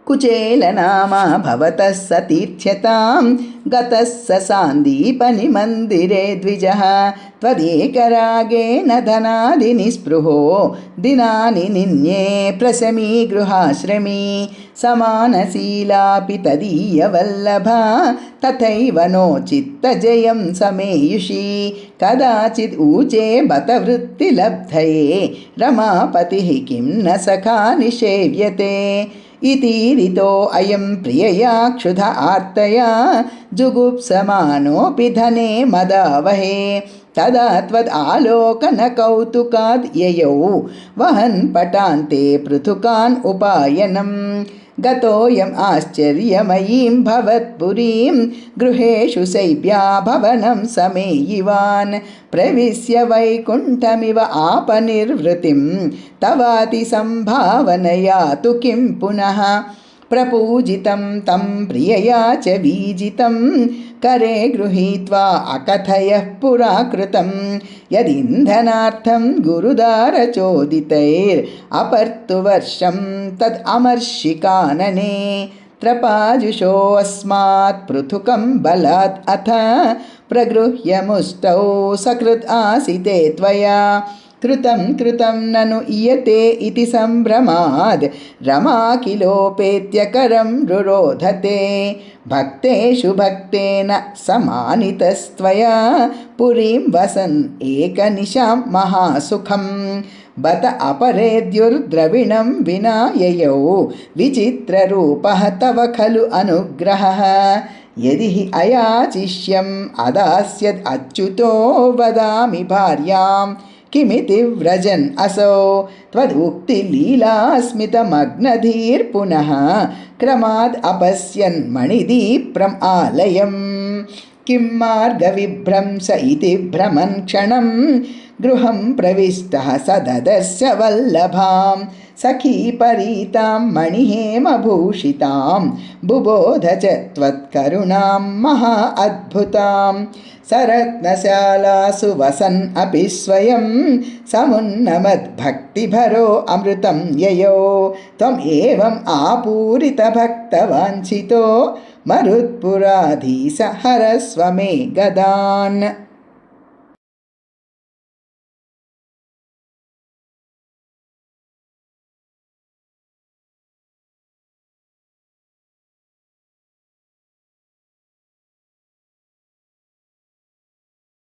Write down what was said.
कुचेलनामा भवतः सतीर्थ्यतां गतः स सान्दीपनिमन्दिरे द्विजः त्वदेकरागेण धनादिनिस्पृहो दिनानि निन्ये प्रशमी गृहाश्रमी समानशीलापि तदीयवल्लभा तथैव नो चित्तजयं समेयुषी कदाचिद् ऊचे बत वृत्तिलब्धये रमापतिः किं न सखा निषेव्यते इतीरितो अयं प्रियया क्षुध आर्तया जुगुप्समानोऽपि धने मदावहे तदा त्वद् आलोकनकौतुकाद् ययौ वहन् पटान्ते पृथुकान् उपायनं गतोऽयम् आश्चर्यमयीं भवत्पुरीं गृहेषु शैब्या भवनं समेयिवान् प्रविश्य वैकुण्ठमिव आपनिर्वृतिं तवातिसम्भावनया तु किं पुनः प्रपूजितं तं प्रियया च वीजितं करे गृहीत्वा अकथयः पुरा कृतं यदिन्धनार्थं गुरुदारचोदितैरपर्तुवर्षं तद् अमर्षिकानने त्रपाजुषोऽस्मात् पृथुकं बलात् अथ प्रगृह्य मुष्टौ सकृत् आसिते त्वया कृतं ननु इयते इति सम्भ्रमाद् रमा किलोपेत्य करं रुरोधते भक्तेषु भक्तेन समानितस्त्वया पुरीं वसन् एकनिशां महासुखं बत अपरेद्युर्द्रविणं विना ययौ विचित्ररूपः तव खलु अनुग्रहः यदि हि अयाचिष्यम् अदास्यद् अच्युतो वदामि भार्यां किमिति व्रजन् असौ त्वदुक्तिलीलास्मितमग्नधीर्पुनः क्रमाद् अपश्यन् मणिदीप्रम् आलयम् किं मार्गविभ्रंश इति भ्रमन् क्षणं गृहं प्रविष्टः स ददर्श वल्लभां सखीपरीतां मणिहेमभूषितां बुबोध च त्वत्करुणां महा अद्भुतां सरत्नशालासु वसन् अपि स्वयं समुन्नमद्भक्तिभरो अमृतं ययौ त्वम् एवम् आपूरितभक्तवाञ्छितो मरुत्पुराधीश हरस्व मे गदान्।